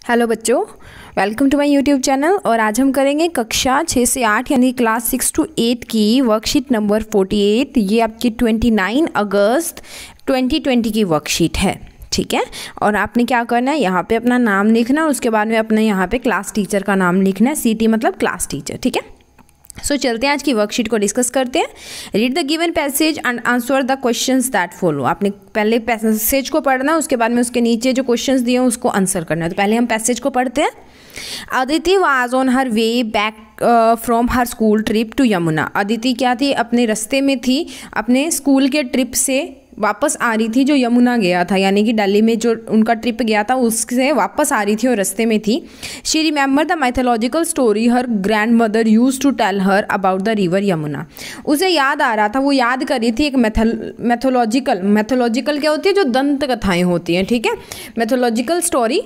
Hello बच्चों, welcome to my YouTube channel. और आज हम करेंगे कक्षा 6 से 8 यानी क्लास 6 to 8 की वर्कशीट नंबर 48। ये आपकी 29 अगस्त 2020 की वर्कशीट है, ठीक है। और आपने क्या करना है, यहाँ पे अपना नाम लिखना है, उसके बाद में अपने यहाँ पे क्लास टीचर का नाम लिखना है। सीटी मतलब क्लास टीचर, ठीक है। सो चलते हैं आज की वर्कशीट को डिस्कस करते हैं। Read the given passage and answer the questions that follow. आपने पहले पैसेज को पढ़ना है, उसके बाद में उसके नीचे जो क्वेश्चंस दिए हैं उसको आंसर करना है। तो पहले हम पैसेज को पढ़ते हैं। Aditi was on her way back from her school trip to Yamuna. Aditi क्या थी, अपने रास्ते में थी, अपने स्कूल के ट्रिप से वापस आ रही थी जो यमुना गया था, यानी कि दिल्ली में जो उनका ट्रिप गया था उससे वापस आ रही थी और रास्ते में थी। She remember the mythological story her grand mother use to tell her about the river Yamuna. उसे याद आ रहा था, वो याद कर रही थी एक मैथोलॉजिकल क्या होती है, जो दंत कथाएं होती हैं, ठीक है। मैथोलॉजिकल स्टोरी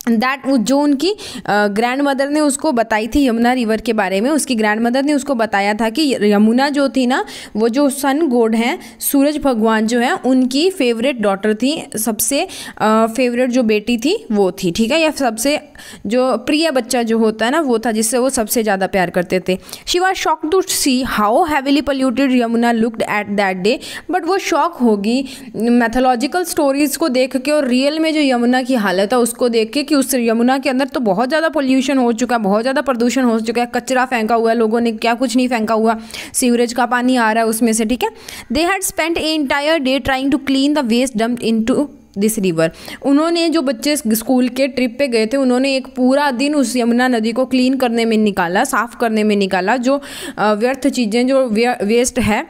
दैट जो उनकी ग्रैंड मदर ने उसको बताई थी यमुना रिवर के बारे में। उसकी ग्रैंड मदर ने उसको बताया था कि यमुना जो थी ना, वो जो सन गॉड हैं, सूरज भगवान जो है, उनकी फेवरेट डॉटर थी, सबसे फेवरेट जो बेटी थी वो थी, ठीक है। या सबसे जो प्रिय बच्चा जो होता है ना, वो था जिससे वो सबसे ज़्यादा प्यार करते थे। She was shocked to see how heavily polluted Yamuna looked at that day. But वो शॉक होगी मैथोलॉजिकल स्टोरीज को देख के और रियल में जो यमुना की हालत है उसको देख के कि उस यमुना के अंदर तो बहुत ज़्यादा पोल्यूशन हो चुका है, बहुत ज़्यादा प्रदूषण हो चुका है, कचरा फेंका हुआ है, लोगों ने क्या कुछ नहीं फेंका हुआ, सीवरेज का पानी आ रहा है उसमें से, ठीक है। They had spent a entire day trying to clean the waste dumped into this river. उन्होंने, जो बच्चे स्कूल के ट्रिप पे गए थे, उन्होंने एक पूरा दिन उस यमुना नदी को क्लीन करने में निकाला, साफ़ करने में निकाला, जो व्यर्थ चीज़ें, जो वेस्ट है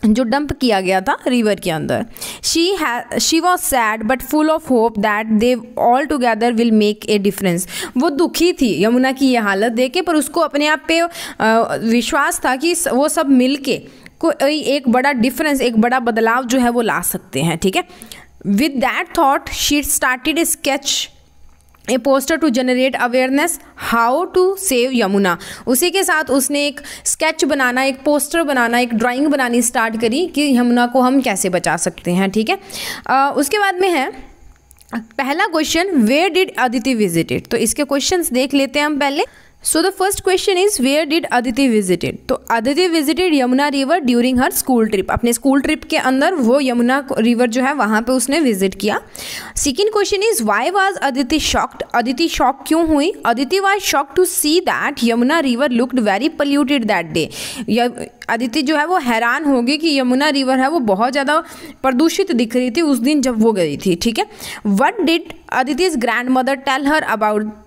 जो डंप किया गया था रिवर के अंदर। She was sad but full of hope that they all together will make a difference. वो दुखी थी यमुना की ये हालत देख के, पर उसको अपने आप पे विश्वास था कि वो सब मिल के कोई एक बड़ा डिफरेंस, एक बड़ा बदलाव जो है वो ला सकते हैं, ठीक है। With that thought she started a sketch a poster to generate awareness how to save Yamuna. उसी के साथ उसने एक स्केच बनाना, एक पोस्टर बनाना, एक ड्राइंग बनानी स्टार्ट करी कि यमुना को हम कैसे बचा सकते हैं, ठीक है। उसके बाद में है पहला question, where did Aditi visited. तो इसके क्वेश्चंस देख लेते हैं हम पहले। So the first question is where did Aditi visited. तो Aditi visited Yamuna river during her school trip. अपने स्कूल ट्रिप के अंदर वो यमुना रिवर जो है वहाँ पे उसने विजिट किया। Second question is why was Aditi shocked. Aditi shock क्यों हुई। Aditi was shocked to see that Yamuna river looked very polluted that day. Aditi जो है वो हैरान होगी कि यमुना रिवर है वो बहुत ज़्यादा प्रदूषित दिख रही थी उस दिन जब वो गई थी, ठीक है। What did Aditi's grand mother tell her about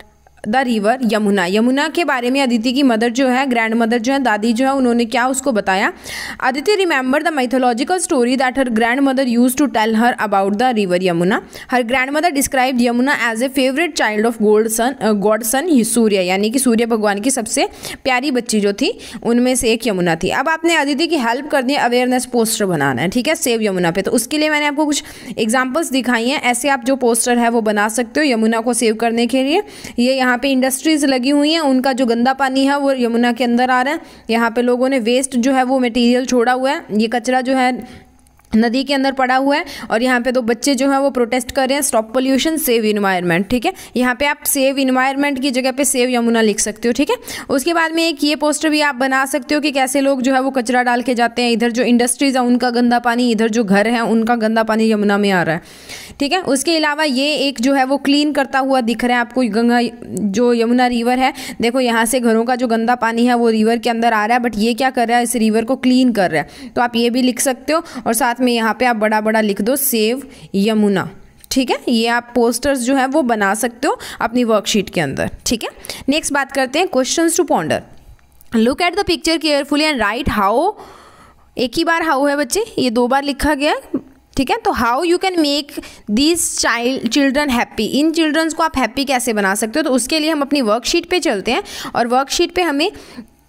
the river Yamuna. Yamuna के बारे में अदिति की मदर जो है, ग्रैंड मदर जो है, दादी जो है, उन्होंने क्या उसको बताया। Aditi remember the mythological story that her grand mother use to tell her about the river Yamuna. Her grand mother describe Yamuna as a favourite child of god sun Surya, यानी कि सूर्य भगवान की सबसे प्यारी बच्ची जो थी उनमें से एक यमुना थी। अब आपने अदिति की हेल्प करनी है, अवेयरनेस पोस्टर बनाना है, ठीक है, सेव यमुना पे। तो उसके लिए मैंने आपको कुछ एग्जाम्पल्स दिखाई हैं, ऐसे आप जो पोस्टर है वो बना सकते हो यमुना को सेव करने के लिए। ये यहाँ पे इंडस्ट्रीज लगी हुई हैं, उनका जो गंदा पानी है वो यमुना के अंदर आ रहा है। यहाँ पे लोगों ने वेस्ट जो है वो मटेरियल छोड़ा हुआ है, ये कचरा जो है नदी के अंदर पड़ा हुआ है। और यहाँ पे दो बच्चे जो हैं वो प्रोटेस्ट कर रहे हैं, स्टॉप पोल्यूशन सेव इन्वायरमेंट, ठीक है। यहाँ पे आप सेव इन्वायरमेंट की जगह पे सेव यमुना लिख सकते हो, ठीक है। उसके बाद में एक ये पोस्टर भी आप बना सकते हो कि कैसे लोग जो है वो कचरा डाल के जाते हैं, इधर जो इंडस्ट्रीज है उनका गंदा पानी, इधर जो घर है उनका गंदा पानी यमुना में आ रहा है, ठीक है। उसके अलावा ये एक जो है वो क्लीन करता हुआ दिख रहा है आपको, गंगा जो यमुना रिवर है, देखो यहाँ से घरों का जो गंदा पानी है वो रिवर के अंदर आ रहा है, बट ये क्या कर रहा है, इस रिवर को क्लीन कर रहा है। तो आप ये भी लिख सकते हो और साथ में यहाँ पे आप बड़ा बड़ा लिख दो सेव यमुना, ठीक है। ये आप पोस्टर्स जो है वो बना सकते हो अपनी वर्कशीट के अंदर, ठीक है। नेक्स्ट बात करते हैं questions to ponder. Look at the picture carefully and write how. एक ही बार हाउ है बच्चे, ये 2 बार लिखा गया, ठीक है। तो how you can make these children happy. इन चिल्ड्रंस को आप हैप्पी कैसे बना सकते हो। तो उसके लिए हम अपनी वर्कशीट पे चलते हैं और वर्कशीट पे हमें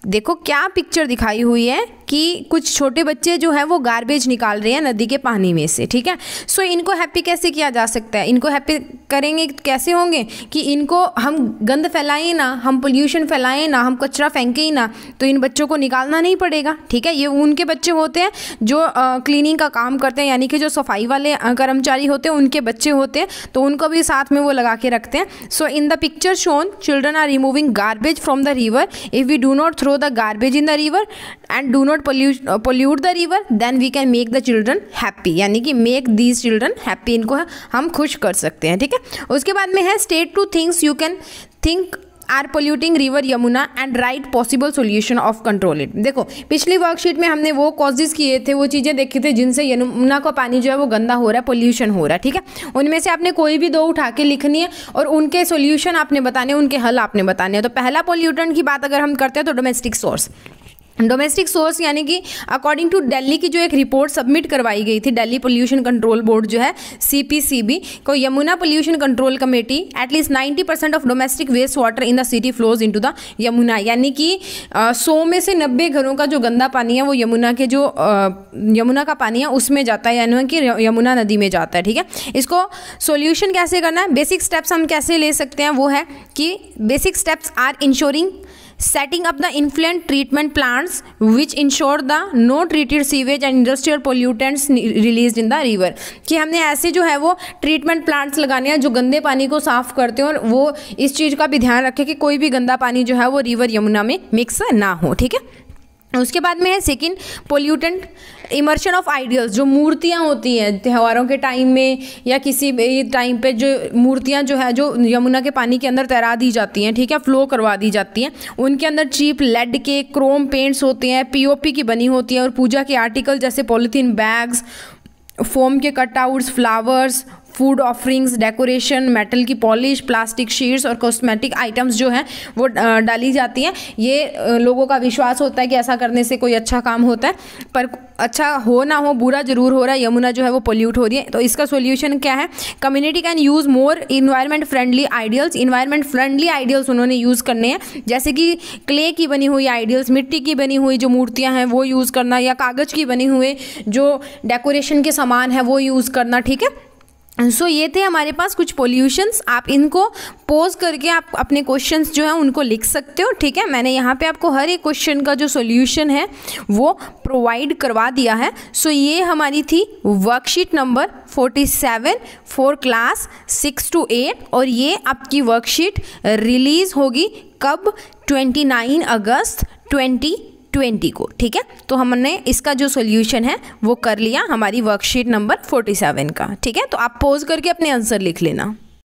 देखो क्या पिक्चर दिखाई हुई है कि कुछ छोटे बच्चे जो है वो गार्बेज निकाल रहे हैं नदी के पानी में से, ठीक है। सो इनको हैप्पी कैसे किया जा सकता है, इनको हैप्पी करेंगे कैसे होंगे कि इनको हम गंद फैलाएं ना, हम पोल्यूशन फैलाएं ना, हम कचरा फेंकें ही ना, तो इन बच्चों को निकालना नहीं पड़ेगा, ठीक है। ये उनके बच्चे होते हैं जो क्लीनिंग का काम करते हैं, यानी कि जो सफाई वाले कर्मचारी होते हैं उनके बच्चे होते हैं, तो उनको भी साथ में वो लगा के रखते हैं। So in the picture shown children are removing garbage from the river. If we do not throw the garbage in the river and do not pollute the river then we can make the children happy, यानी कि make these children happy, इनको हम खुश कर सकते हैं, ठीक है। उसके बाद में है state two things you can think are polluting river Yamuna and write possible solution of control it. देखो पिछली वर्कशीट में हमने वो कॉजेज किए थे, वो चीज़ें देखी थी जिनसे यमुना का पानी जो है वो गंदा हो रहा है, पोल्यूशन हो रहा है, ठीक है। उनमें से आपने कोई भी 2 उठा के लिखनी है और उनके सोल्यूशन आपने बताने, उनके हल आपने बताने हैं। तो पहला पोल्यूटेंट की बात अगर हम करते हैं तो डोमेस्टिक सोर्स। डोमेस्टिक सोर्स यानी कि अकॉर्डिंग टू दिल्ली की जो एक रिपोर्ट सबमिट करवाई गई थी, दिल्ली पोल्यूशन कंट्रोल बोर्ड जो है CPCB को, Yamuna pollution control committee at least 90% of domestic waste water in the city flows into the Yamuna, यानी कि 100 में से 90 घरों का जो गंदा पानी है वो यमुना के जो यमुना का पानी है उसमें जाता है, यानी कि यमुना नदी में जाता है, ठीक है। इसको सोल्यूशन कैसे करना है, बेसिक स्टेप्स हम कैसे ले सकते हैं, वो है कि basic steps are ensuring setting up the influent treatment plants which ensure the no treated sewage and industrial pollutants released in the river, कि हमने ऐसे जो है वो ट्रीटमेंट प्लांट्स लगाने हैं जो गंदे पानी को साफ करते हैं और वो इस चीज़ का भी ध्यान रखें कि कोई भी गंदा पानी जो है वो रिवर यमुना में मिक्स ना हो, ठीक है। उसके बाद में है second pollutant immersion of ideals. जो मूर्तियाँ होती हैं त्योहारों के टाइम में या किसी भी टाइम पे जो मूर्तियाँ जो है जो यमुना के पानी के अंदर तैरा दी जाती हैं, ठीक है, फ्लो करवा दी जाती हैं, उनके अंदर चीप लेड के क्रोम पेंट्स होते हैं, POP की बनी होती है और पूजा के आर्टिकल जैसे पॉलीथीन बैग्स, फोम के cutouts, flowers, food offerings, decoration, metal की पॉलिश, प्लास्टिक शीट्स और कॉस्मेटिक आइटम्स जो हैं वो डाली जाती हैं। ये लोगों का विश्वास होता है कि ऐसा करने से कोई अच्छा काम होता है, पर अच्छा हो ना हो बुरा जरूर हो रहा है, यमुना जो है वो पोल्यूट हो रही है। तो इसका सोल्यूशन क्या है, community can use more environment friendly ideals. Environment friendly ideals उन्होंने यूज़ करने हैं, जैसे कि क्ले की बनी हुई आइडियल्स, मिट्टी की बनी हुई जो मूर्तियाँ हैं वो यूज़ करना, या कागज़ की बनी हुई जो डेकोरेशन के सामान है वो यूज़ करना, ठीक है। सो ये थे हमारे पास कुछ पोल्यूशंस। आप इनको पोज करके आप अपने क्वेश्चंस जो हैं उनको लिख सकते हो, ठीक है। मैंने यहाँ पे आपको हर एक क्वेश्चन का जो सॉल्यूशन है वो प्रोवाइड करवा दिया है। सो ये हमारी थी worksheet number 47 for class 6 to 8 और ये आपकी वर्कशीट रिलीज़ होगी कब, 29 अगस्त 2020 को, ठीक है। तो हमने इसका जो सॉल्यूशन है वो कर लिया हमारी वर्कशीट नंबर 47 का, ठीक है। तो आप पोज करके अपने आंसर लिख लेना।